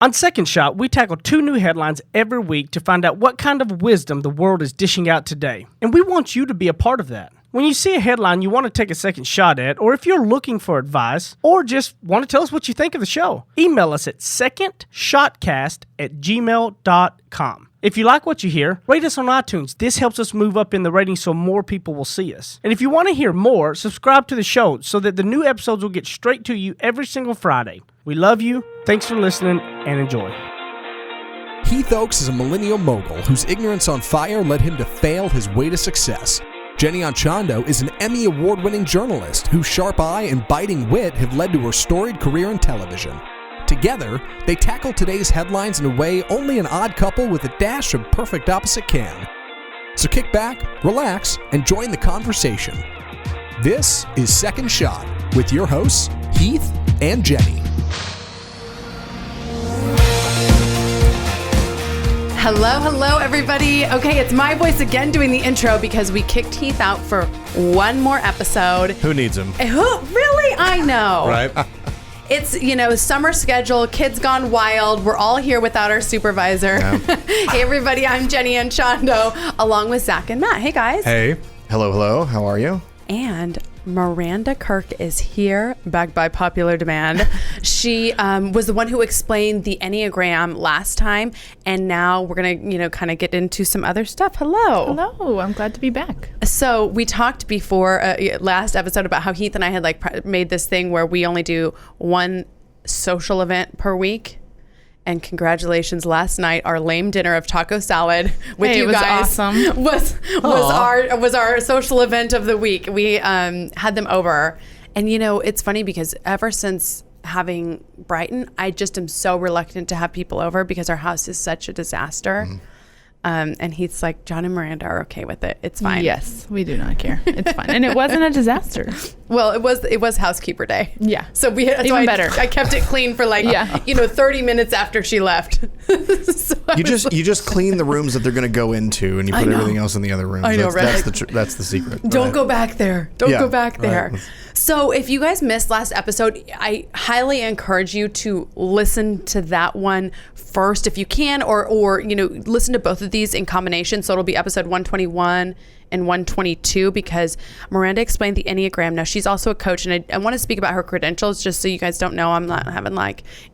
On Second Shot, we tackle 2 new headlines every week to find out what kind of wisdom the world is dishing out today. And we want you to be a part of that. When you see a headline you want to take a second shot at, or if you're looking for advice, or just want to tell us what you think of the show, email us at secondshotcast@gmail.com. If you like what you hear, rate us on iTunes. This helps us move up in the ratings so more people will see us. And if you want to hear more, subscribe to the show so that the new episodes will get straight to you every single Friday. We love you. Thanks for listening and enjoy. Heath Oaks is a millennial mogul whose ignorance on fire led him to fail his way to success. Jenny Anchondo is an Emmy award-winning journalist whose sharp eye and biting wit have led to her storied career in television. Together, they tackle today's headlines in a way only an odd couple with a dash of perfect opposite can. So kick back, relax, and join the conversation. This is Second Shot with your hosts, Heath and Jenny. Hello, everybody. Okay, it's my voice again doing the intro because we kicked Heath out for one more episode. Who needs him? Who? Really? I know. Right? It's, summer schedule, kids gone wild. We're all here without our supervisor. Yeah. Hey, everybody, I'm Jenny Anchondo, along with Zach and Matt. Hey, guys. Hey. Hello. How are you? And Maranda Kirk is here, back by popular demand. She was the one who explained the Enneagram last time, and now we're gonna, kind of get into some other stuff. Hello, I'm glad to be back. So we talked before last episode about how Heath and I had made this thing where we only do one social event per week. And congratulations, last night our lame dinner of taco salad with you guys awesome. was our social event of the week. We had them over, and it's funny because ever since having Brighton, I just am so reluctant to have people over because our house is such a disaster. Mm-hmm. And Heath's like, John and Miranda are okay with it. It's fine. Yes, we do not care. It's fine. And it wasn't a disaster. Well, it was housekeeper day. Yeah. So even better. I kept it clean for 30 minutes after she left. You just clean the rooms that they're going to go into, and you put everything else in the other rooms. I know, right? That's the secret. Don't go back there. Don't go back there. Right. So if you guys missed last episode, I highly encourage you to listen to that one first if you can, or listen to both of these in combination. So it'll be episode 121 and 122 because Miranda explained the Enneagram. Now she's also a coach, and I want to speak about her credentials just so you guys don't know I'm not having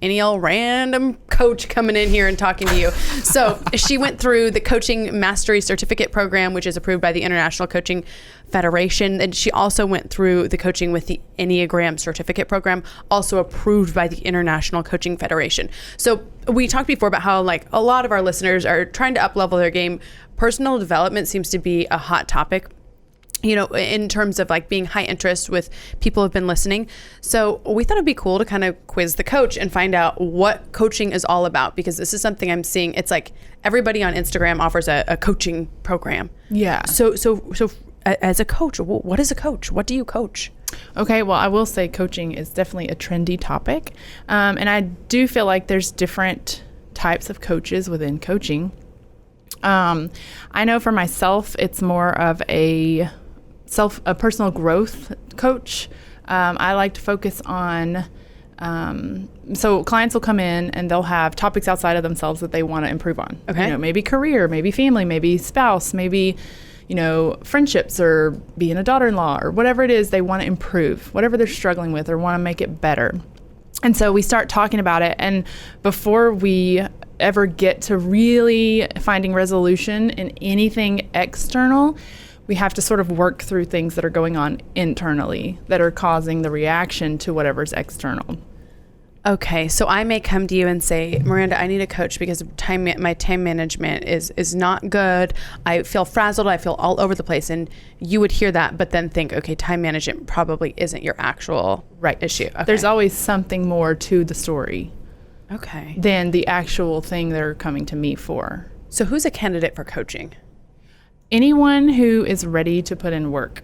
any old random coach coming in here and talking to you. So she went through the Coaching Mastery Certificate Program, which is approved by the International Coaching Federation, and she also went through the Coaching with the Enneagram Certificate Program, also approved by the International Coaching Federation. So we talked before about how a lot of our listeners are trying to up-level their game. Personal development seems to be a hot topic, in terms of being high interest with people who've been listening. So we thought it'd be cool to kind of quiz the coach and find out what coaching is all about, because this is something I'm seeing. It's everybody on Instagram offers a coaching program. Yeah. So as a coach, what is a coach? What do you coach? Okay, well, I will say coaching is definitely a trendy topic. And I do feel like there's different types of coaches within coaching. I know for myself, it's more of a personal growth coach. I like to focus on, so clients will come in and they'll have topics outside of themselves that they want to improve on. Okay. Maybe career, maybe family, maybe spouse, maybe, friendships, or being a daughter-in-law, or whatever it is they want to improve, whatever they're struggling with or want to make it better. And so we start talking about it, and before we ever get to really finding resolution in anything external, we have to sort of work through things that are going on internally that are causing the reaction to whatever's external. Okay, so I may come to you and say, Miranda, I need a coach because my time management is not good. I feel frazzled. I feel all over the place. And you would hear that, but then think, okay, time management probably isn't your actual issue. Okay. There's always something more to the story. Okay. Than the actual thing they're coming to me for. So who's a candidate for coaching? Anyone who is ready to put in work.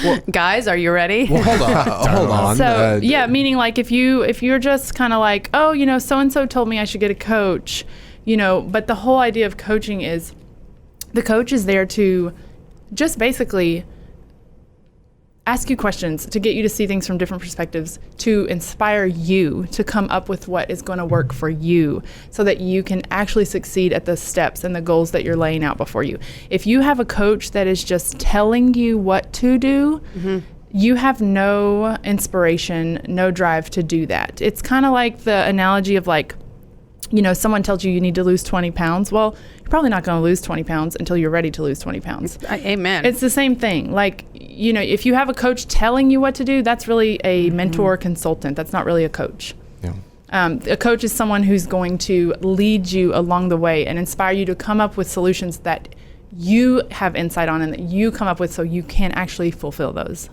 Well, guys, are you ready? Well, hold on. So meaning if you're just kind of so-and-so told me I should get a coach, but the whole idea of coaching is the coach is there to just basically ask you questions, to get you to see things from different perspectives, to inspire you to come up with what is going to work for you so that you can actually succeed at the steps and the goals that you're laying out before you. If you have a coach that is just telling you what to do, you have no inspiration, no drive to do that. It's kind of like the analogy of like, you know, someone tells you need to lose 20 pounds. Well, you're probably not going to lose 20 pounds until you're ready to lose 20 pounds. Amen. It's the same thing. Like, you know, if you have a coach telling you what to do, that's really a mentor consultant. That's not really a coach. Yeah. A coach is someone who's going to lead you along the way and inspire you to come up with solutions that you have insight on and that you come up with so you can actually fulfill those.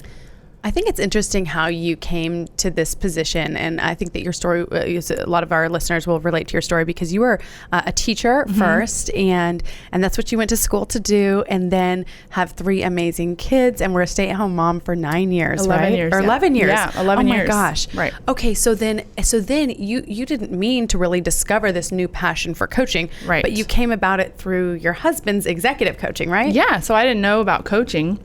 I think it's interesting how you came to this position, and I think that your story, a lot of our listeners will relate to your story because you were a teacher first, and that's what you went to school to do, and then have 3 amazing kids, and were a stay-at-home mom for 9 years, 11 right? years, or 11 years. Yeah, 11 years. Oh my gosh. Right. Okay, so then you didn't mean to really discover this new passion for coaching, right? But you came about it through your husband's executive coaching, right? Yeah. So I didn't know about coaching.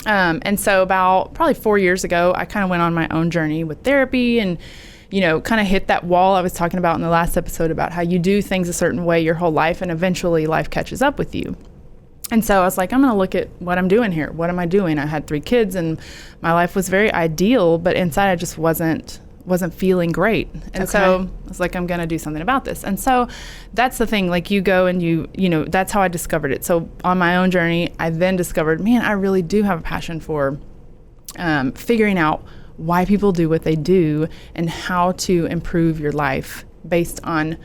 And so about probably 4 years ago, I kind of went on my own journey with therapy and, you know, kind of hit that wall I was talking about in the last episode about how you do things a certain way your whole life and eventually life catches up with you. And so I was like, I'm going to look at what I'm doing here. What am I doing? I had 3 kids and my life was very ideal, but inside I just wasn't feeling great. And so I was like, I'm going to do something about this. And so that's the thing, like you go and you know, that's how I discovered it. So on my own journey, I then discovered, man, I really do have a passion for figuring out why people do what they do and how to improve your life based on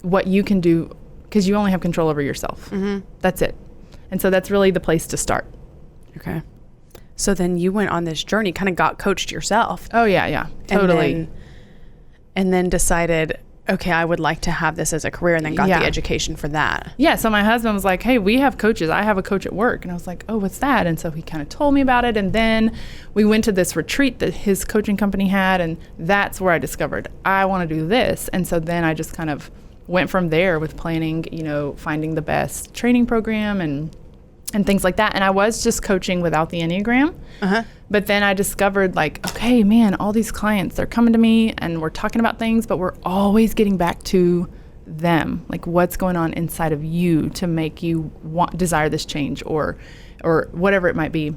what you can do, because you only have control over yourself. That's it. And so that's really the place to start. Okay. So then you went on this journey, kind of got coached yourself. Oh, yeah, totally. And then decided, okay, I would like to have this as a career, and then got the education for that. Yeah, so my husband was like, hey, we have coaches. I have a coach at work. And I was like, oh, what's that? And so he kind of told me about it. And then we went to this retreat that his coaching company had, and that's where I discovered I want to do this. And so then I just kind of went from there with planning, you know, finding the best training program and things like that. And I was just coaching without the Enneagram. But then I discovered, like, okay, man, all these clients, they're coming to me and we're talking about things, but we're always getting back to them. Like, what's going on inside of you to make you desire this change or whatever it might be.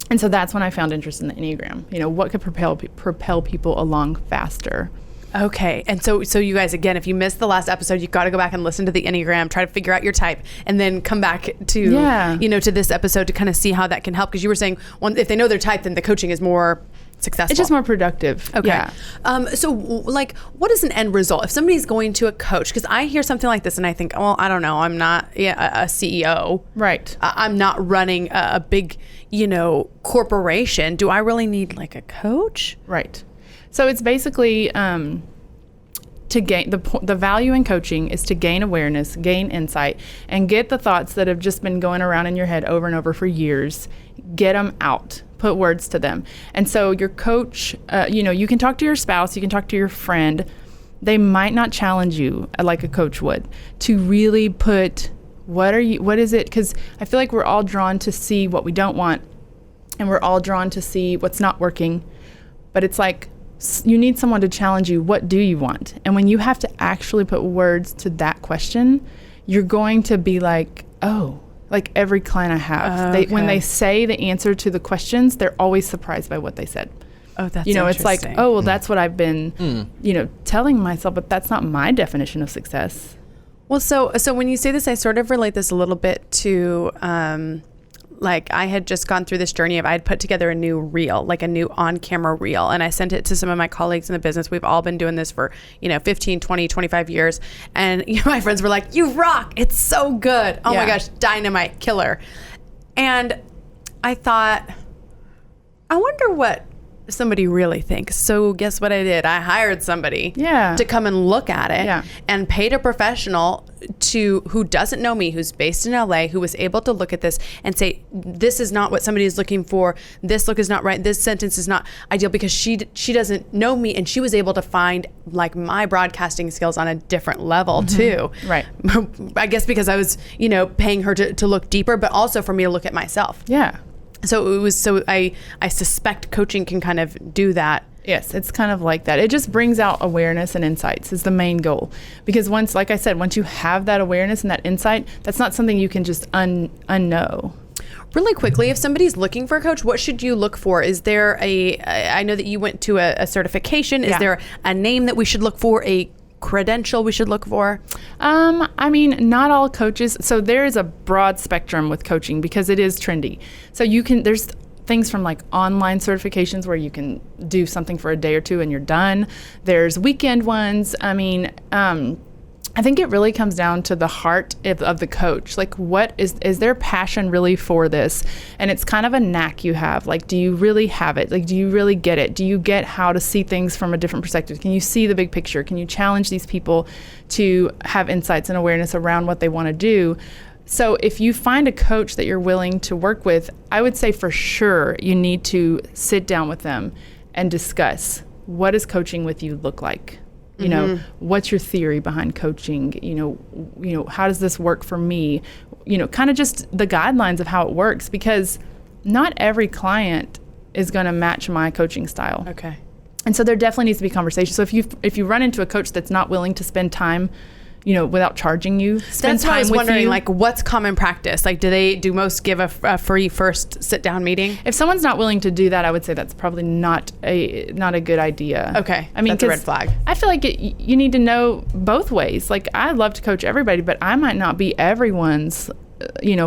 And so that's when I found interest in the Enneagram. You know, what could propel people along faster. Okay. And so you guys, again, if you missed the last episode, you've got to go back and listen to the Enneagram, try to figure out your type, and then come back to, you know, to this episode to kind of see how that can help. Because you were saying, if they know their type, then the coaching is more successful. It's just more productive. Okay. Yeah. So like, what is an end result? If somebody's going to a coach, because I hear something like this and I think, well, I don't know, I'm not a CEO. Right. I'm not running a big, you know, corporation. Do I really need like a coach? Right. So it's basically to gain the value in coaching is to gain awareness, gain insight, and get the thoughts that have just been going around in your head over and over for years, get them out, put words to them. And so your coach, you know, you can talk to your spouse, you can talk to your friend. They might not challenge you like a coach would to really put what is it? Because I feel like we're all drawn to see what we don't want, and we're all drawn to see what's not working. But it's like, you need someone to challenge you. What do you want? And when you have to actually put words to that question, you're going to be like, oh, like every client I have, when they say the answer to the questions, they're always surprised by what they said. Oh, that's you know, it's like, interesting. oh, well, that's what I've been, you know, telling myself, but that's not my definition of success. Well, so when you say this, I sort of relate this a little bit to, like I had just gone through this journey of I had put together a new reel, like a new on-camera reel, and I sent it to some of my colleagues in the business. We've all been doing this for, 15, 20, 25 years. And my friends were like, you rock. It's so good. Oh my gosh, dynamite, killer. And I thought, I wonder what somebody really thinks. So guess what I did? I hired somebody to come and look at it and paid a professional who doesn't know me, who's based in LA, who was able to look at this and say, this is not what somebody is looking for. This look is not right. This sentence is not ideal, because she doesn't know me, and she was able to find like my broadcasting skills on a different level too. Right. I guess because I was, paying her to look deeper, but also for me to look at myself. Yeah. I suspect coaching can kind of do that. Yes, it's kind of like that. It just brings out awareness and insights is the main goal. Because once you have that awareness and that insight, that's not something you can just unknow. Really quickly, if somebody's looking for a coach, what should you look for? Is there I know that you went to a certification. Is there a name that we should look for, a credential we should look for? I mean, not all coaches. So there is a broad spectrum with coaching because it is trendy. So there's things from like online certifications where you can do something for a day or two and you're done. There's weekend ones. I mean, I think it really comes down to the heart of the coach. Like, what is their passion really for this? And it's kind of a knack you have. Like, do you really have it? Like, do you really get it? Do you get how to see things from a different perspective? Can you see the big picture? Can you challenge these people to have insights and awareness around what they want to do? So if you find a coach that you're willing to work with, I would say for sure you need to sit down with them and discuss, what does coaching with you look like? You know, what's your theory behind coaching? You know, how does this work for me? You know, kind of just the guidelines of how it works, because not every client is going to match my coaching style. Okay. And so there definitely needs to be conversation. So if you run into a coach that's not willing to spend time, you know, without charging you, spend That's time what I was with wondering, you. like, what's common practice? Like, do most give a free first sit-down meeting? If someone's not willing to do that, I would say that's probably not a good idea. Okay, I mean, that's a red flag. I feel like you need to know both ways. Like, I love to coach everybody, but I might not be everyone's,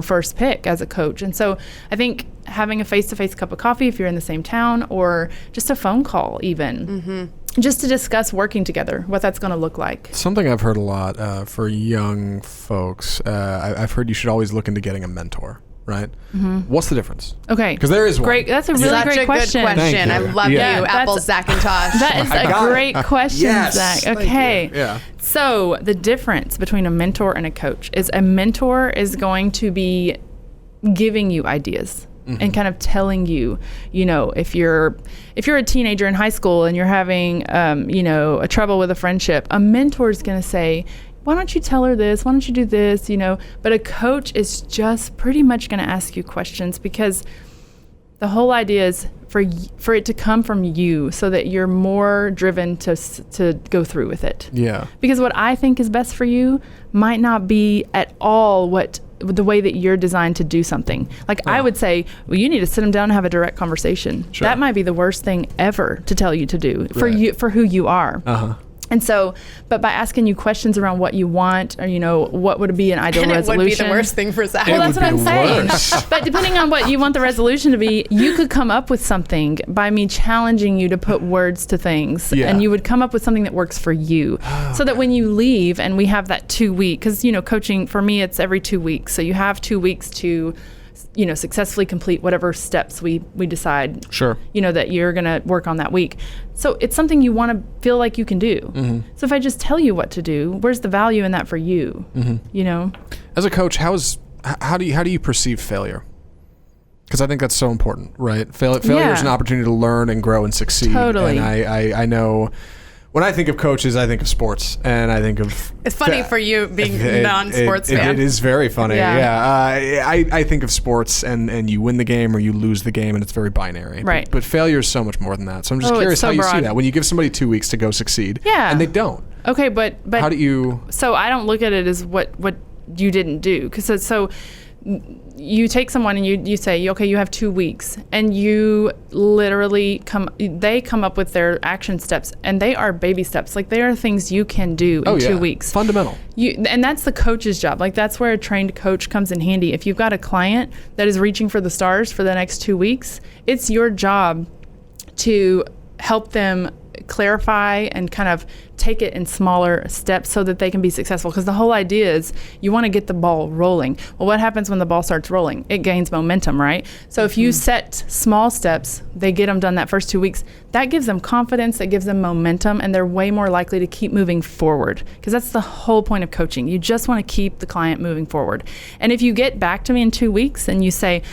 first pick as a coach. And so I think having a face-to-face cup of coffee if you're in the same town, or just a phone call even, just to discuss working together, what that's going to look like. Something I've heard a lot for young folks, I've heard you should always look into getting a mentor, right? What's the difference? Okay. Because there is one. Great. That's a really great question. Good question. Thank I you. love Yeah. you, Apple Zackintosh. That is a great question, Yes. Zach. Thank Okay. you. Yeah. So the difference between a mentor and a coach is a mentor is going to be giving you ideas and kind of telling you, if you're a teenager in high school and you're having, a trouble with a friendship, a mentor is going to say, why don't you tell her this? Why don't you do this? But a coach is just pretty much going to ask you questions, because the whole idea is for it to come from you, so that you're more driven to go through with it. Yeah. Because what I think is best for you might not be at all the way that you're designed to do something. Like, I would say, well, you need to sit them down and have a direct conversation. Sure. That might be the worst thing ever to tell you to do for who you are. And so, but by asking you questions around what you want, or, what would be an ideal resolution. It would be the worst thing for Zach. Well, that's what I'm saying. worst. But depending on what you want the resolution to be, you could come up with something by me challenging you to put words to things. Yeah. And you would come up with something that works for you. So that when you leave and we have that 2 week, because, coaching for me, it's every 2 weeks. So you have 2 weeks to successfully complete whatever steps we decide, Sure. that you're going to work on that week. So it's something you want to feel like you can do. So if I just tell you what to do, where's the value in that for you? As a coach, how do you perceive failure? Because I think that's so important, right? Failure is an opportunity to learn and grow and succeed. Totally. And I know, when I think of coaches, I think of sports, and I think of... It's funny for you being non-sports fan. It is very funny, Yeah. I think of sports, and you win the game or you lose the game, and it's very binary. Right. But failure is so much more than that. So I'm just curious it's so how you see broad. that. When you give somebody 2 weeks to go succeed, and they don't. Okay, but How do you... So I don't look at it as what you didn't do, because so you take someone and you say, okay, you have 2 weeks, and you literally they come up with their action steps, and they are baby steps. Like, they are things you can do in 2 weeks. Fundamental. And that's the coach's job. Like, that's where a trained coach comes in handy. If you've got a client that is reaching for the stars for the next 2 weeks, it's your job to help them clarify and kind of take it in smaller steps so that they can be successful. Because the whole idea is you want to get the ball rolling. Well, what happens when the ball starts rolling? It gains momentum, right? So if you set small steps, they get them done that first 2 weeks, that gives them confidence, that gives them momentum, and they're way more likely to keep moving forward. Because that's the whole point of coaching. You just want to keep the client moving forward. And if you get back to me in 2 weeks and you say,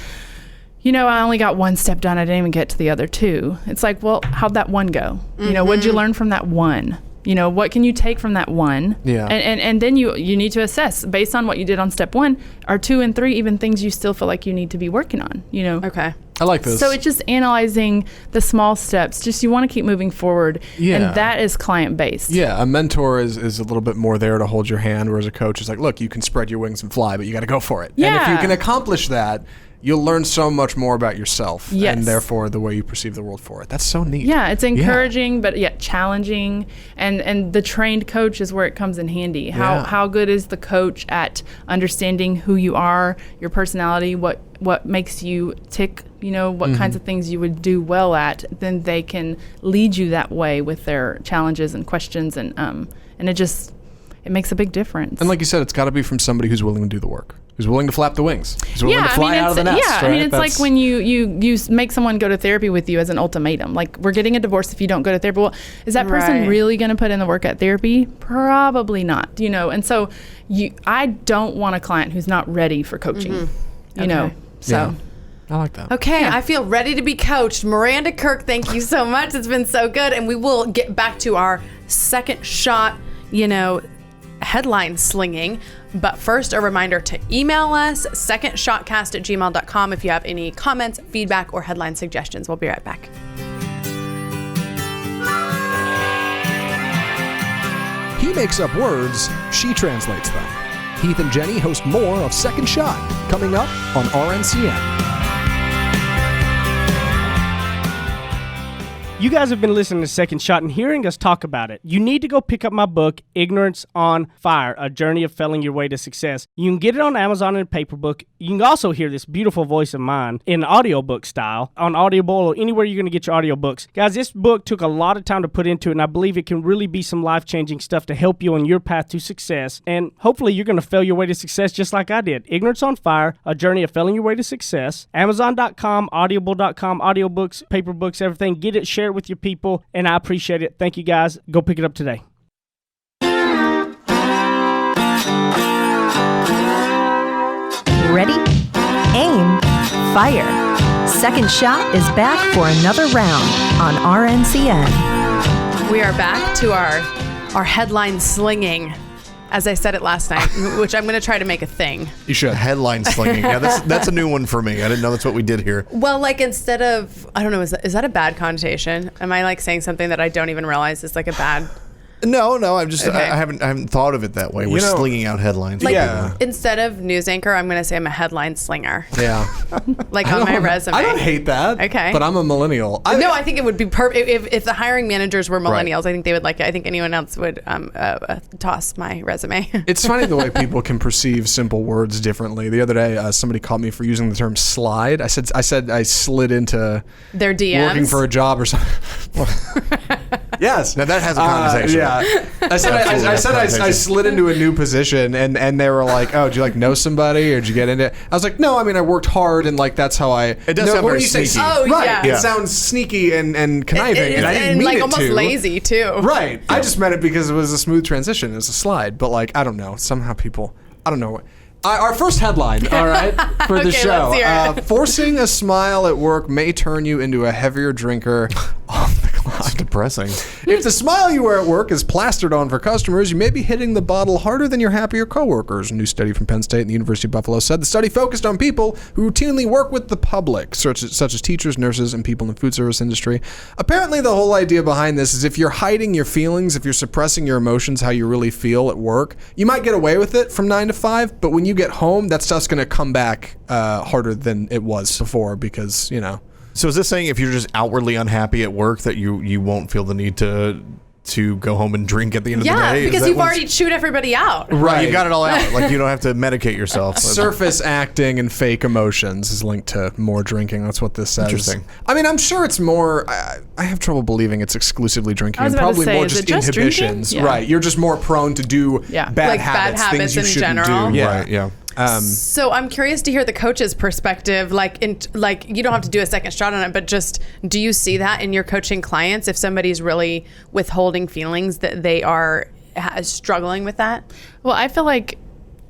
I only got one step done, I didn't even get to the other two. It's like, well, how'd that one go? What'd you learn from that one? What can you take from that one? Yeah. And then you need to assess based on what you did on step 1, are 2 and 3 even things you still feel like you need to be working on, Okay. I like this. So it's just analyzing the small steps. Just you want to keep moving forward. Yeah. And that is client-based. Yeah, a mentor is a little bit more there to hold your hand, whereas a coach is like, look, you can spread your wings and fly, but you got to go for it. Yeah. And if you can accomplish that, you'll learn so much more about yourself Yes. and therefore the way you perceive the world for it. That's so neat. Yeah, it's encouraging, but yet challenging. And the trained coach is where it comes in handy. How good is the coach at understanding who you are, your personality, what makes you tick, what kinds of things you would do well at, then they can lead you that way with their challenges and questions, and it makes a big difference. And like you said, it's got to be from somebody who's willing to do the work, who's willing to flap the wings, who's willing to fly out of the nest. Yeah, right? it's like when you make someone go to therapy with you as an ultimatum. Like, we're getting a divorce if you don't go to therapy. Well, is that person Right. really going to put in the work at therapy? Probably not. And so I don't want a client who's not ready for coaching. So. Yeah. I like that. Okay, I feel ready to be coached. Maranda Kirk, thank you so much. It's been so good. And we will get back to our second shot, headline slinging. But first, a reminder to email us, secondshotcast@gmail.com, if you have any comments, feedback, or headline suggestions. We'll be right back. He makes up words, she translates them. Heath and Jenny host more of Second Shot, coming up on RNCN. You guys have been listening to Second Shot and hearing us talk about it. You need to go pick up my book, Ignorance on Fire, A Journey of Failing Your Way to Success. You can get it on Amazon in a paper book. You can also hear this beautiful voice of mine in audiobook style on Audible or anywhere you're going to get your audiobooks. Guys, this book took a lot of time to put into it, and I believe it can really be some life-changing stuff to help you on your path to success. And hopefully you're going to fail your way to success just like I did. Ignorance on Fire, A Journey of Failing Your Way to Success. Amazon.com, Audible.com, audiobooks, paper books, everything. Get it, share it with your people, and I appreciate it. Thank you, guys. Go pick it up today. Ready? Aim. Fire. Second Shot is back for another round on RNCN. We are back to our headline slinging, as I said it last night, which I'm going to try to make a thing. You should. Headline slinging. Yeah, that's a new one for me. I didn't know that's what we did here. Well, like, instead of, I don't know, is that a bad connotation? Am I like saying something that I don't even realize is like a bad... No, I'm just Okay. I haven't thought of it that way. We're slinging out headlines. Like, Yeah. instead of news anchor, I'm going to say I'm a headline slinger. Yeah. Like, on my resume. I don't hate that. Okay. But I'm a millennial. No, I think it would be perfect. If the hiring managers were Right. millennials, I think they would like it. I think anyone else would toss my resume. It's funny the way people can perceive simple words differently. The other day, somebody caught me for using the term slide. I said I slid into Their DMs. working for a job or something. Yes. Now that has a connotation. Yeah. I slid into a new position and they were like, oh, do you like know somebody or did you get into it? I was like, no, I mean, I worked hard and like that's how I. It does sound what very do you say? sneaky. Oh, Right. yeah. It sounds sneaky and conniving and I didn't mean like it almost to. lazy too. Right. I just meant it because it was a smooth transition. It was a slide. But like, I don't know. Somehow people, I don't know. Our first headline, all right, for the Okay, show. let's hear it. Forcing a smile at work may turn you into a heavier drinker off the clock. It's depressing. If the smile you wear at work is plastered on for customers, you may be hitting the bottle harder than your happier coworkers. A new study from Penn State and the University of Buffalo said the study focused on people who routinely work with the public, such as teachers, nurses, and people in the food service industry. Apparently, the whole idea behind this is if you're hiding your feelings, if you're suppressing your emotions, how you really feel at work, you might get away with it from 9 to 5, but when you get home, that stuff's going to come back harder than it was before because, you know. So is this saying if you're just outwardly unhappy at work that you won't feel the need to go home and drink at the end of the Yeah, day? Is because that you've what's- already chewed everybody out. Right, you got it all out. Like you don't have to medicate yourself. Surface acting and fake emotions is linked to more drinking. That's what this says. Interesting. I mean, I'm sure it's more. I have trouble believing it's exclusively drinking. I was And about to probably say, more is just it just drinking? inhibitions. Yeah. Right. You're just more prone to do Yeah. bad Like bad habits, habits things you in shouldn't general. do. Right, yeah. So I'm curious to hear the coach's perspective. Like you don't have to do a second shot on it, but just do you see that in your coaching clients if somebody's really withholding feelings that they are struggling with that? Well, I feel like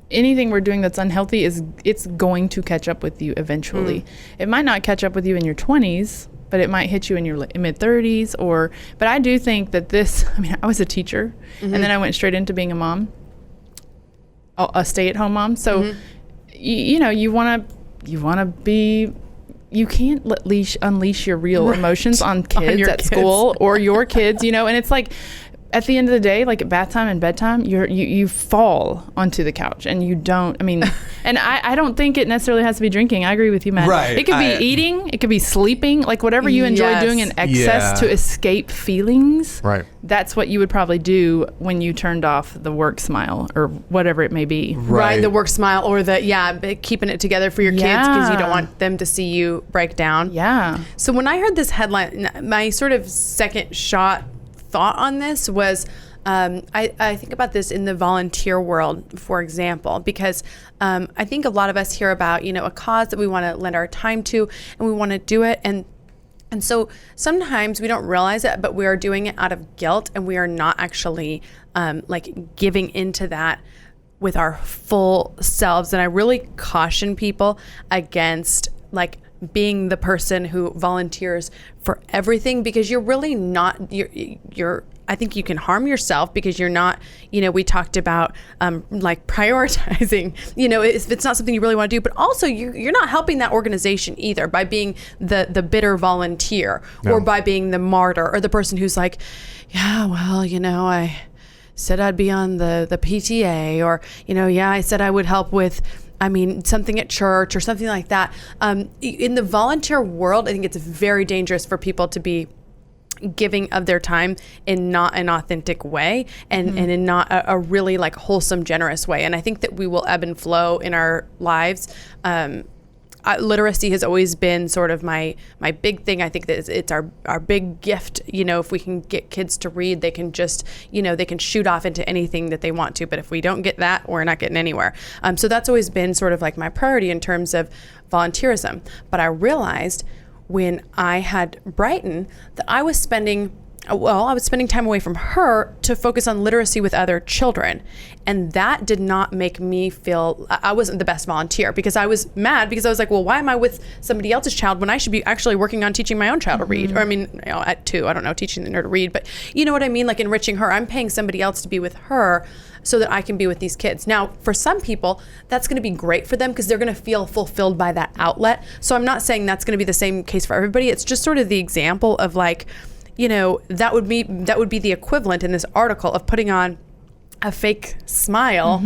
anything we're doing that's unhealthy it's going to catch up with you eventually. It might not catch up with you in your 20s, but it might hit you in your mid 30s but I do think that I was a teacher and then I went straight into being a mom, a stay-at-home mom. So, you want to be, you can't unleash your real emotions on kids at school or your kids, and it's like, at the end of the day, like at bath time and bedtime, you fall onto the couch and you don't, and I don't think it necessarily has to be drinking. I agree with you, Matt. Right. It could be eating, it could be sleeping, like whatever you enjoy doing in excess to escape feelings. Right. That's what you would probably do when you turned off the work smile or whatever it may be. Right. The work smile or keeping it together for your kids because you don't want them to see you break down. Yeah. So when I heard this headline, my sort of second shot thought on this was I think about this in the volunteer world, for example, because I think a lot of us hear about, a cause that we want to lend our time to and we want to do it. And so sometimes we don't realize it, but we are doing it out of guilt and we are not actually giving into that with our full selves. And I really caution people against being the person who volunteers for everything, because you're really not, I think you can harm yourself because you're not, we talked about prioritizing, if it's not something you really want to do, but also you're not helping that organization either by being the bitter volunteer or by being the martyr or the person who's like, yeah, well, I said I'd be on the PTA or, I said I would help with, something at church or something like that. In the volunteer world, I think it's very dangerous for people to be giving of their time in not an authentic way and in not a really wholesome, generous way. And I think that we will ebb and flow in our lives. Literacy has always been sort of my big thing. I think that it's our big gift. If we can get kids to read, they can just, they can shoot off into anything that they want to. But if we don't get that, we're not getting anywhere. So that's always been sort of my priority in terms of volunteerism. But I realized when I had Brighton that I was spending time away from her to focus on literacy with other children. And that did not make me feel, I wasn't the best volunteer because I was mad because I was like, well, why am I with somebody else's child when I should be actually working on teaching my own child to read? Or at 2, I don't know, teaching her to read, but you know what I mean? Enriching her. I'm paying somebody else to be with her so that I can be with these kids. Now, for some people, that's going to be great for them because they're going to feel fulfilled by that outlet. So I'm not saying that's going to be the same case for everybody. It's just sort of the example of that would be the equivalent in this article of putting on a fake smile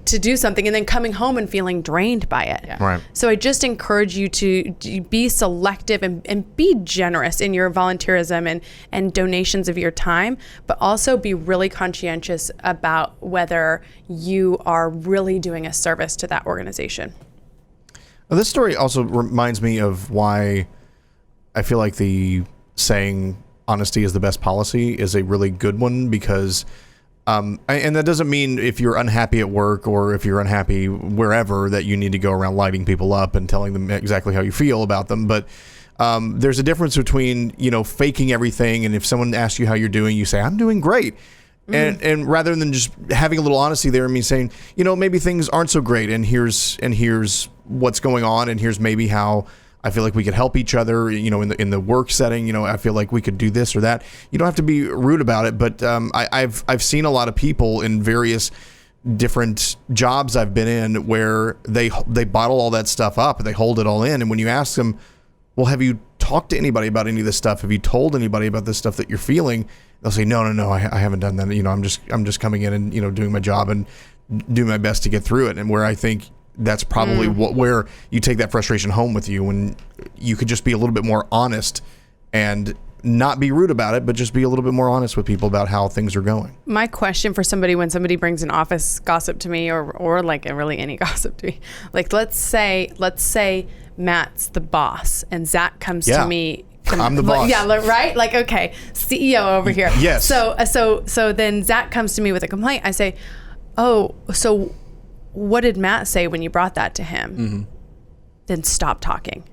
to do something and then coming home and feeling drained by it. Yeah. Right. So I just encourage you to be selective and be generous in your volunteerism and donations of your time, but also be really conscientious about whether you are really doing a service to that organization. Well, this story also reminds me of why I feel like the saying honesty is the best policy is a really good one because and that doesn't mean if you're unhappy at work or if you're unhappy wherever that you need to go around lighting people up and telling them exactly how you feel about them. But there's a difference between, faking everything. And if someone asks you how you're doing, you say, I'm doing great. And rather than just having a little honesty there and me saying, maybe things aren't so great and here's what's going on and here's maybe how I feel like we could help each other, in the work setting. I feel like we could do this or that. You don't have to be rude about it, but I've seen a lot of people in various different jobs I've been in where they bottle all that stuff up and they hold it all in. And when you ask them, well, have you talked to anybody about any of this stuff? Have you told anybody about this stuff that you're feeling? They'll say, no, I haven't done that. I'm just coming in and doing my job and doing my best to get through it. And where I think that's probably where you take that frustration home with you when you could just be a little bit more honest and not be rude about it, but just be a little bit more honest with people about how things are going. My question for somebody when somebody brings an office gossip to me or really any gossip to me, let's say Matt's the boss and Zach comes to me. I'm the boss. Yeah, right? Okay, CEO over here. Yes. So then Zach comes to me with a complaint. I say, oh, so what did Matt say when you brought that to him? Then stop talking.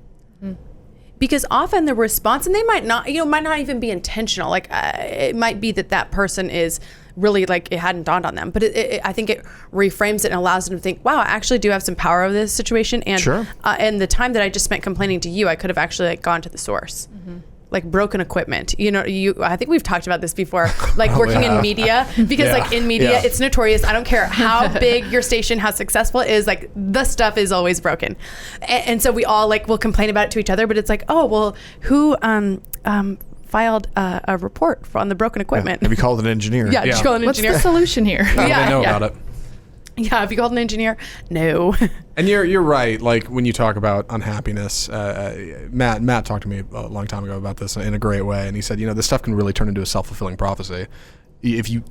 because often the response, and they might not even be intentional. Like it might be that person is really like it hadn't dawned on them, but I think it reframes it and allows them to think, wow, I actually do have some power over this situation. And and the time that I just spent complaining to you, I could have actually like gone to the source. Like broken equipment, I think we've talked about this before, like working in media, because like in media, it's notorious. I don't care how big your station, how successful it is, like the stuff is always broken. And so we all like will complain about it to each other, but it's like, oh, well, who filed a report on the broken equipment? Have you called an engineer? Did you call an engineer? What's the solution here? How do they know about it? Yeah, have you called an engineer? No. And you're right. Like when you talk about unhappiness, Matt talked to me a long time ago about this in a great way, and he said, this stuff can really turn into a self-fulfilling prophecy. If you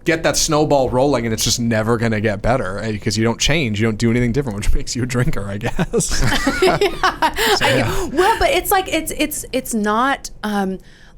get that snowball rolling, and it's just never going to get better because you don't change, you don't do anything different, which makes you a drinker, I guess. Well, but it's like it's not.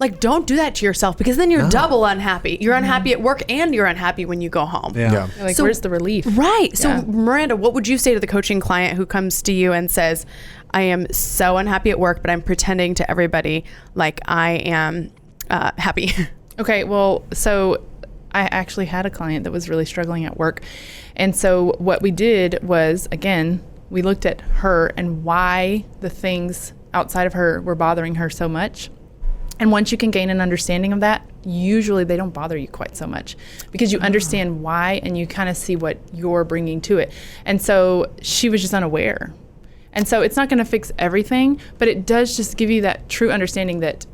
Like, don't do that to yourself, because then you're double unhappy. You're unhappy at work and you're unhappy when you go home. Yeah. Like, where's the relief? Right. So, Miranda, what would you say to the coaching client who comes to you and says, I am so unhappy at work, but I'm pretending to everybody like I am happy? Okay, well, so I actually had a client that was really struggling at work. And so what we did was, again, we looked at her and why the things outside of her were bothering her so much. And once you can gain an understanding of that, usually they don't bother you quite so much, because you understand why and you kind of see what you're bringing to it. And so she was just unaware. And so it's not going to fix everything, but it does just give you that true understanding that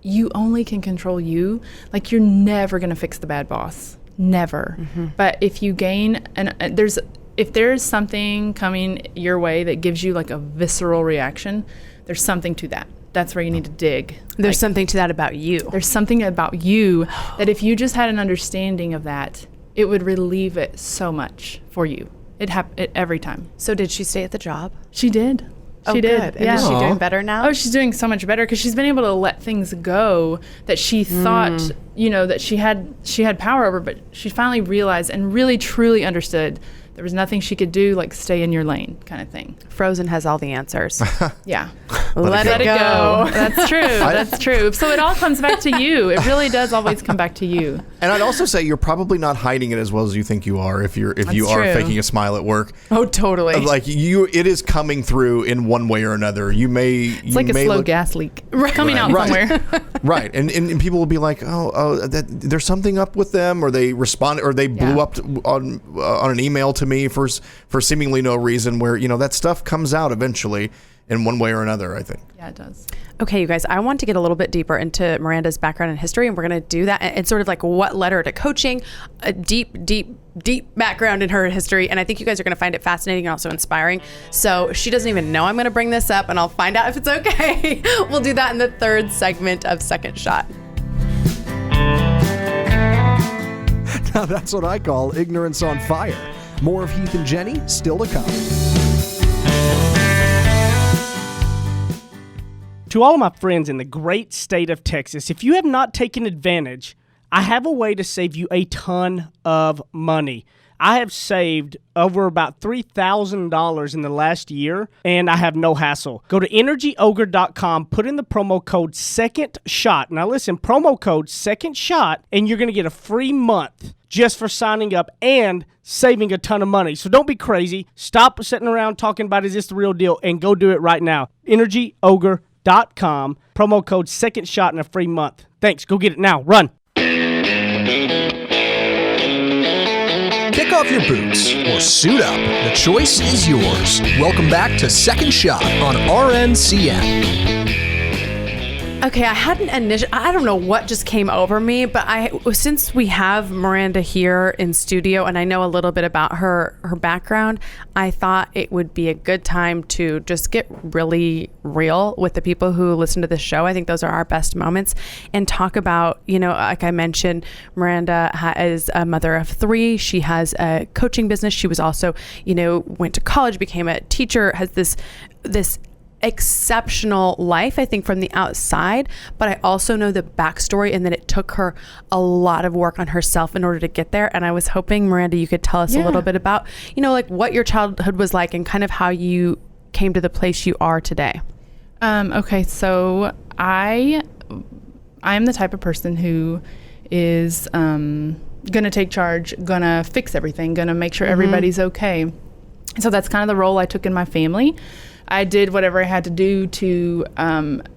you only can control you. Like, you're never going to fix the bad boss. Never. But if you gain, if there's something coming your way that gives you like a visceral reaction, there's something to that. That's where you need to dig. There's something to that about you. There's something about you that if you just had an understanding of that, it would relieve it so much for you. It every time. So did she stay at the job? She did. She did. Good. And is she doing better now? Oh, she's doing so much better because she's been able to let things go that she thought, that she had power over, but she finally realized and really truly understood there was nothing she could do, like stay in your lane kind of thing. Frozen has all the answers. Yeah. Let it go. That's true. That's true. So it all comes back to you. It really does always come back to you. And I'd also say you're probably not hiding it as well as you think you are if you are faking a smile at work. Oh, totally. Like it is coming through in one way or another. It's like a slow gas leak coming out somewhere. Right. And people will be like, there's something up with them, or they responded, or they blew up on an email to me for seemingly no reason, where that stuff comes out eventually in one way or another, I think. Yeah, it does. Okay, you guys, I want to get a little bit deeper into Miranda's background and history, and we're going to do that. It's sort of like what led her to coaching, a deep background in her history, and I think you guys are going to find it fascinating and also inspiring. So she doesn't even know I'm going to bring this up, and I'll find out if it's okay. We'll do that in the third segment of Second Shot. Now that's what I call ignorance on fire. More of Heath and Jenny still to come. To all of my friends in the great state of Texas, if you have not taken advantage, I have a way to save you a ton of money. I have saved over about $3,000 in the last year, and I have no hassle. Go to energyogre.com, put in the promo code SECONDSHOT. Now listen, promo code SECONDSHOT, and you're going to get a free month just for signing up and saving a ton of money. So don't be crazy. Stop sitting around talking about, is this the real deal, and go do it right now. energyogre.com, promo code SECONDSHOT, and a free month. Thanks. Go get it now. Run. Kick off your boots or suit up. The choice is yours. Welcome back to Second Shot on RNCN. Okay, I had an initial, I don't know what just came over me, but since we have Miranda here in studio and I know a little bit about her background, I thought it would be a good time to just get really real with the people who listen to this show. I think those are our best moments, and talk about, like I mentioned, Miranda is a mother of 3. She has a coaching business. She was also, went to college, became a teacher, has this exceptional life, I think, from the outside, but I also know the backstory and that it took her a lot of work on herself in order to get there. And I was hoping, Miranda, you could tell us a little bit about, like what your childhood was like and kind of how you came to the place you are today. Okay, so I am the type of person who is gonna take charge, gonna fix everything, gonna make sure everybody's okay. So that's kind of the role I took in my family. I did whatever I had to do to,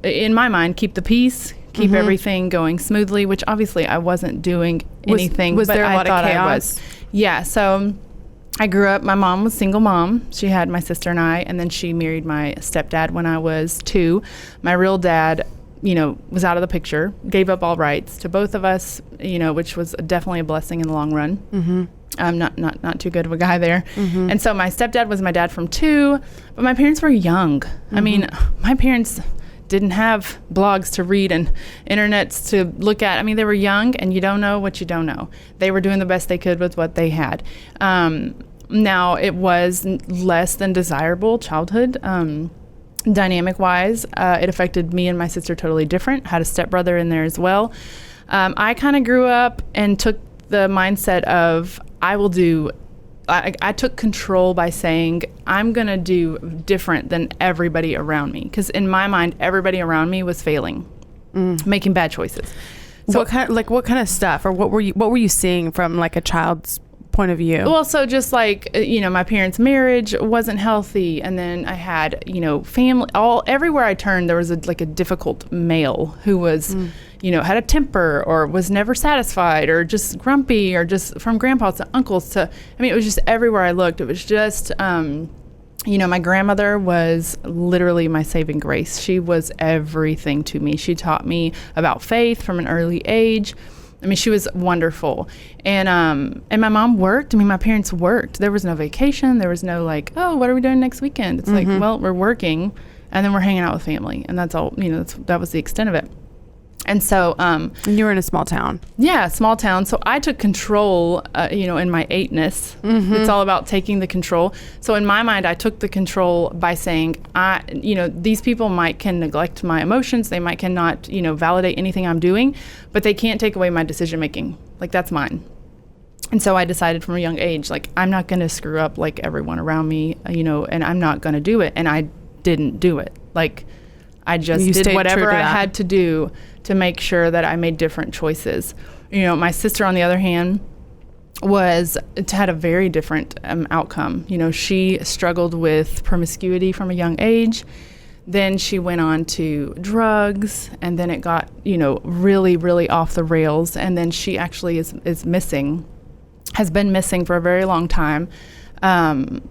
in my mind, keep the peace, keep everything going smoothly, which obviously I wasn't doing anything. Was but there a lot I thought of chaos? I was. Yeah, so I grew up, my mom was a single mom. She had my sister and I, and then she married my stepdad when I was 2. My real dad, was out of the picture, gave up all rights to both of us, which was definitely a blessing in the long run. Not too good of a guy there. And so my stepdad was my dad from 2, but my parents were young. I mean, my parents didn't have blogs to read and internets to look at. I mean, they were young, and you don't know what you don't know. They were doing the best they could with what they had. Now, it was less than desirable childhood. Dynamic-wise, it affected me and my sister totally different. Had a stepbrother in there as well. I kind of grew up and took the mindset of I took control by saying, I'm going to do different than everybody around me. Because in my mind, everybody around me was failing, making bad choices. So what kind of stuff, or what were you seeing from like a child's point of view? Well, so just like, my parents' marriage wasn't healthy. And then I had, family, everywhere I turned, there was a difficult male who was, had a temper or was never satisfied or just grumpy, or just from grandpas to uncles to, it was just everywhere I looked. It was just, my grandmother was literally my saving grace. She was everything to me. She taught me about faith from an early age. She was wonderful. And my mom worked. My parents worked. There was no vacation. There was no oh, what are we doing next weekend? It's well, we're working, and then we're hanging out with family. And that's all, that was the extent of it. And so, and you were in a small town. Yeah, small town. So I took control, in my 8-ness. It's all about taking the control. So in my mind, I took the control by saying, these people can neglect my emotions. They cannot, validate anything I'm doing, but they can't take away my decision making. That's mine. And so I decided from a young age, I'm not going to screw up like everyone around me, and I'm not going to do it. And I didn't do it. I just did whatever I had to do to make sure that I made different choices. My sister, on the other hand, had a very different outcome. She struggled with promiscuity from a young age. Then she went on to drugs, and then it got, really, really off the rails. And then she actually is missing, has been missing for a very long time. And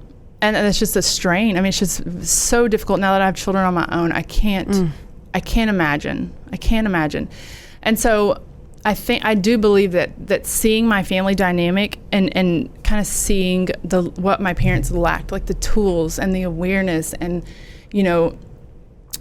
it's just a strain. It's just so difficult now that I have children on my own. I can't imagine. And so I do believe that seeing my family dynamic and kind of seeing what my parents lacked, the tools and the awareness, and,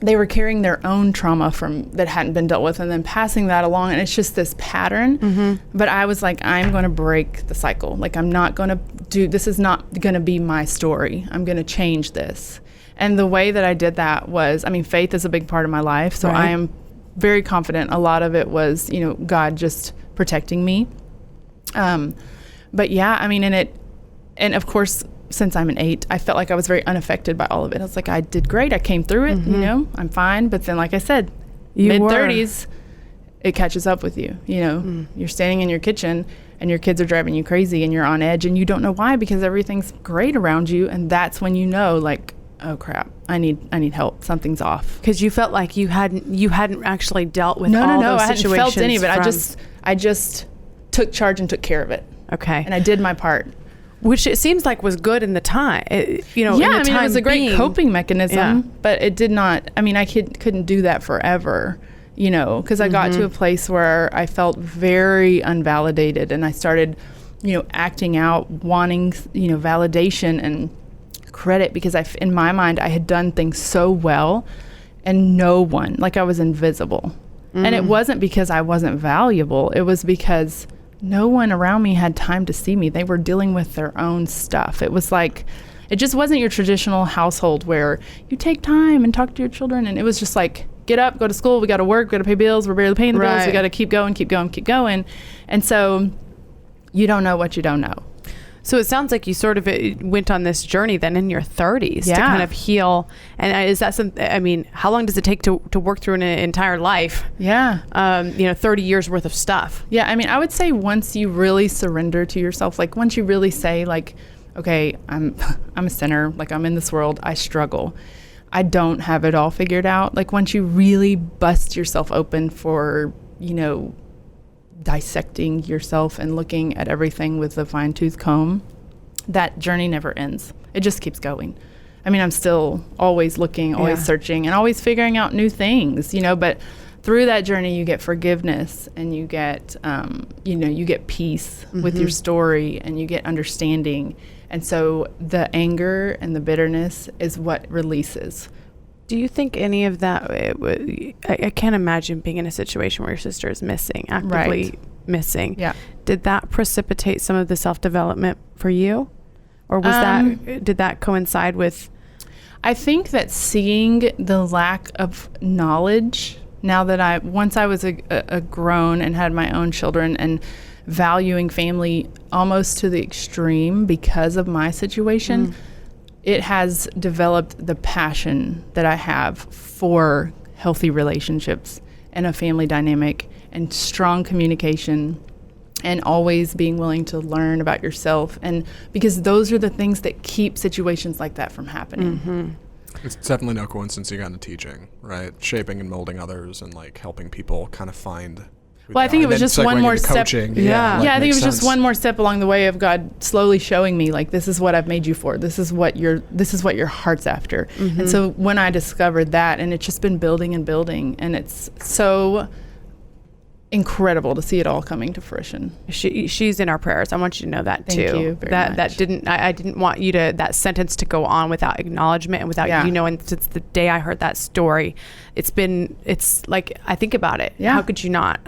they were carrying their own trauma that hadn't been dealt with, and then passing that along. And it's just this pattern. But I was I'm going to break the cycle. I'm not going to this is not going to be my story. I'm going to change this. And the way that I did that was, faith is a big part of my life. So I am very confident a lot of it was, God just protecting me. But yeah, and of course, since I'm an 8, I felt like I was very unaffected by all of it. I was I did great. I came through it, I'm fine. But then, like I said, mid-30s, it catches up with you. You're standing in your kitchen and your kids are driving you crazy and you're on edge and you don't know why, because everything's great around you. And that's when oh crap, I need help. Something's off. Because you felt like you hadn't actually dealt with no, those I hadn't situations. felt any of it. I just took charge and took care of it. Okay. And I did my part. Which it seems like was good in the time, it was a great coping mechanism, but it did not, I couldn't do that forever, because I got to a place where I felt very unvalidated, and I started, acting out, wanting, validation and credit, because in my mind, I had done things so well, and no one, I was invisible. And it wasn't because I wasn't valuable, it was because no one around me had time to see me. They were dealing with their own stuff. It was it just wasn't your traditional household where you take time and talk to your children. And it was just get up, go to school, we got to work, we got to pay bills, we're barely paying the bills, we got to keep going. And so you don't know what you don't know. So it sounds like you sort of went on this journey then in your 30s to Yeah. kind of heal. And is that something, I mean, how long does it take to work through an entire life? Yeah. 30 years worth of stuff. Yeah, I mean, I would say once you really surrender to yourself, like once you really say like, okay, I'm a sinner, like I'm in this world, I struggle. I don't have it all figured out. Like once you really bust yourself open for, dissecting yourself and looking at everything with a fine-tooth comb, that journey never ends. It just keeps going. I mean, I'm still always looking, always searching, and always figuring out new things, but through that journey you get forgiveness, and you get you get peace with your story, and you get understanding. And so the anger and the bitterness is what releases. Do you think any of that, I can't imagine being in a situation where your sister is missing, actively missing. Yeah. Did that precipitate some of the self-development for you? Or was did that coincide with? I think that seeing the lack of knowledge, now that once I was a grown and had my own children, and valuing family almost to the extreme because of my situation, it has developed the passion that I have for healthy relationships and a family dynamic and strong communication, and always being willing to learn about yourself. And because those are the things that keep situations like that from happening. It's definitely no coincidence you got into teaching, right? Shaping and molding others, and like helping people kind of find. Well, I think it was just one more step. Coaching. Yeah, I think it was just one more step along the way of God slowly showing me, like, this is what I've made you for. This is what your heart's after. And so when I discovered that, and it's just been building and building, and it's so incredible to see it all coming to fruition. She's in our prayers. I want you to know that too. Thank you very much. I didn't want you to, that sentence to go on without acknowledgement and without you knowing. Since the day I heard that story, it's like, I think about it. Yeah. How could you not?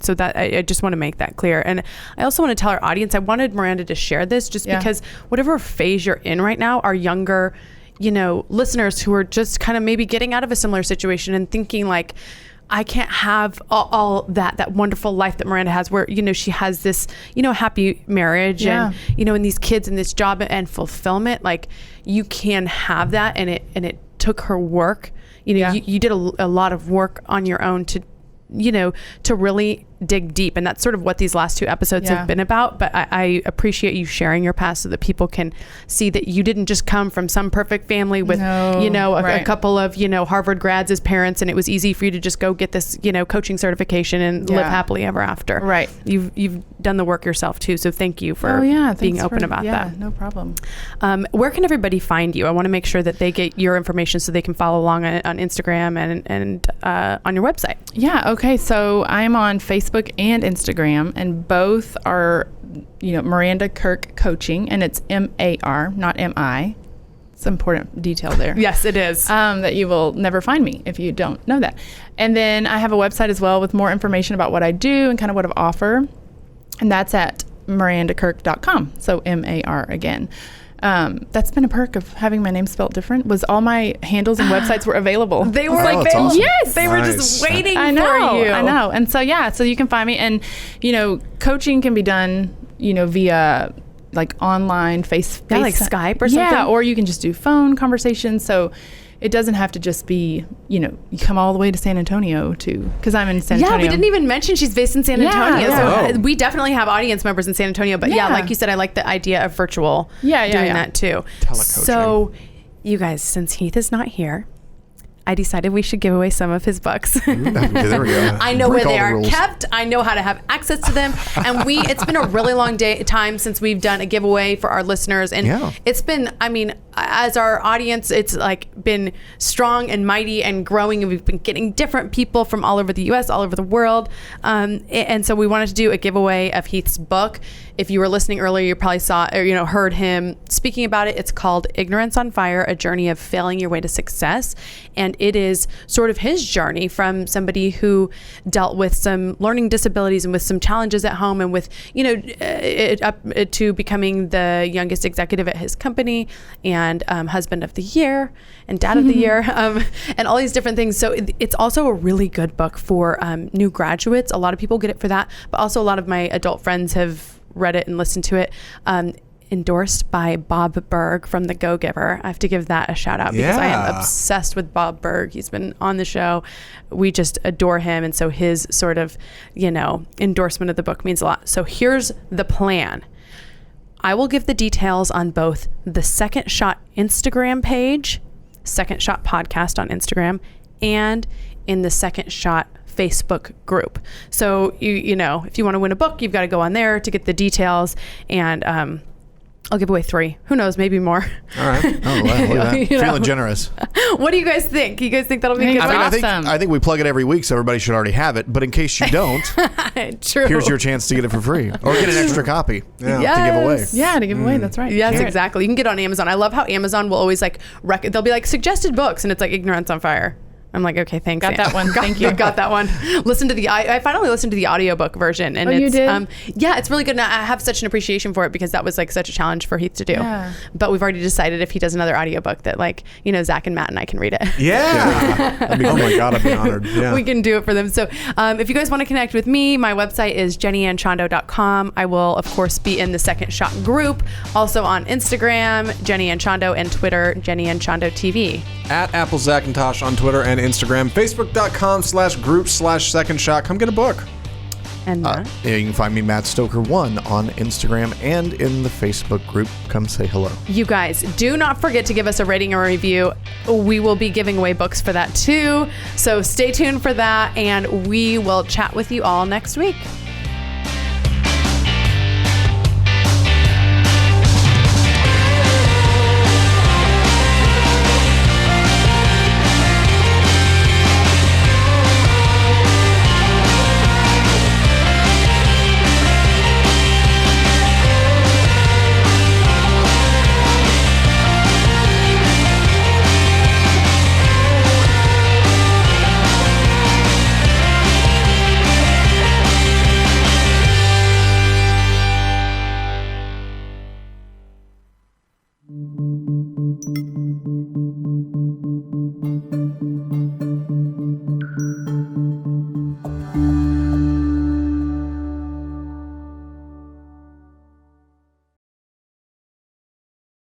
So that I just want to make that clear. And I also want to tell our audience, I wanted Maranda to share this just because whatever phase you're in right now, our younger, listeners who are just kind of maybe getting out of a similar situation and thinking like, I can't have all that wonderful life that Maranda has, where, she has this, happy marriage and, and these kids and this job and fulfillment. Like, you can have that. And it took her work. You did a lot of work on your own to really dig deep. And that's sort of what these last 2 episodes have been about. But I appreciate you sharing your past so that people can see that you didn't just come from some perfect family with, a couple of, Harvard grads as parents, and it was easy for you to just go get this, coaching certification and live happily ever after. Right. You've done the work yourself too. So thank you for being open about that. Yeah, no problem. Where can everybody find you? I want to make sure that they get your information so they can follow along on Instagram and on your website. Yeah. Okay. So I'm on Facebook and Instagram, and both are, Maranda Kirk Coaching, and it's MAR, not MI. It's an important detail there. Yes, it is. That you will never find me if you don't know that. And then I have a website as well with more information about what I do and kind of what I offer, and that's at marandakirk.com. So MAR again. That's been a perk of having my name spelled different, was all my handles and websites were available. They were that's awesome. Yes, they were just waiting for you. I know. And so, so you can find me, and, coaching can be done, via like online face like Skype or something. Yeah. Or you can just do phone conversations. So it doesn't have to just be, you come all the way to San Antonio because I'm in San Antonio. Yeah, we didn't even mention she's based in San Antonio. So we definitely have audience members in San Antonio. But like you said, I like the idea of virtual doing that too. Telecoaching. So you guys, since Heath is not here, I decided we should give away some of his books. Okay, there we go. I know Break where they all the are rules. kept. I know how to have access to them. And it's been a really long time since we've done a giveaway for our listeners. And it's been, as our audience, it's like been strong and mighty and growing. And we've been getting different people from all over the US, all over the world. And so we wanted to do a giveaway of Heath's book. If you were listening earlier, you probably saw or heard him speaking about it. It's called Ignorance on Fire, A Journey of Failing Your Way to Success. And it is sort of his journey from somebody who dealt with some learning disabilities and with some challenges at home, and with, up to becoming the youngest executive at his company, and husband of the year and dad of the year, and all these different things. So it's also a really good book for new graduates. A lot of people get it for that, but also a lot of my adult friends have read it and listened to it. endorsed by Bob Berg from The Go-Giver. I have to give that a shout out because I am obsessed with Bob Berg. He's been on the show. We just adore him. And so his sort of, endorsement of the book means a lot. So here's the plan. I will give the details on both the Second Shot Instagram page, Second Shot Podcast on Instagram, and in the Second Shot Facebook group. So if you want to win a book, you've got to go on there to get the details, and I'll give away 3. Who knows? Maybe more. All right. Oh, wow. Look at that. Feeling generous. What do you guys think? You guys think that'll be good? I think we plug it every week, so everybody should already have it. But in case you don't, True. Here's your chance to get it for free or get an extra copy to give away. Yeah, to give away. That's right. Yes, exactly. You can get it on Amazon. I love how Amazon will always they'll be like suggested books, and it's like Ignorance on Fire. I'm like, okay, thanks. Got that one. Thank you. Got that one. I finally listened to the audiobook version, and you did? It's really good. And I have such an appreciation for it because that was like such a challenge for Heath to do. Yeah. But we've already decided if he does another audiobook that Zach and Matt and I can read it. Yeah. Oh my God, I'd be honored. Yeah. We can do it for them. So if you guys want to connect with me, my website is jennyannchondo.com. I will, of course, be in the Second Shot group. Also on Instagram, Jenny Ann Chondo, and Twitter, Jenny Ann Chondo TV. At Apple Zackintosh on Twitter and Instagram, Facebook.com/group/Second Shot. Come get a book. And you can find me, Matt Stoker 1, on Instagram and in the Facebook group. Come say hello. You guys, do not forget to give us a rating or review. We will be giving away books for that too. So stay tuned for that, and we will chat with you all next week.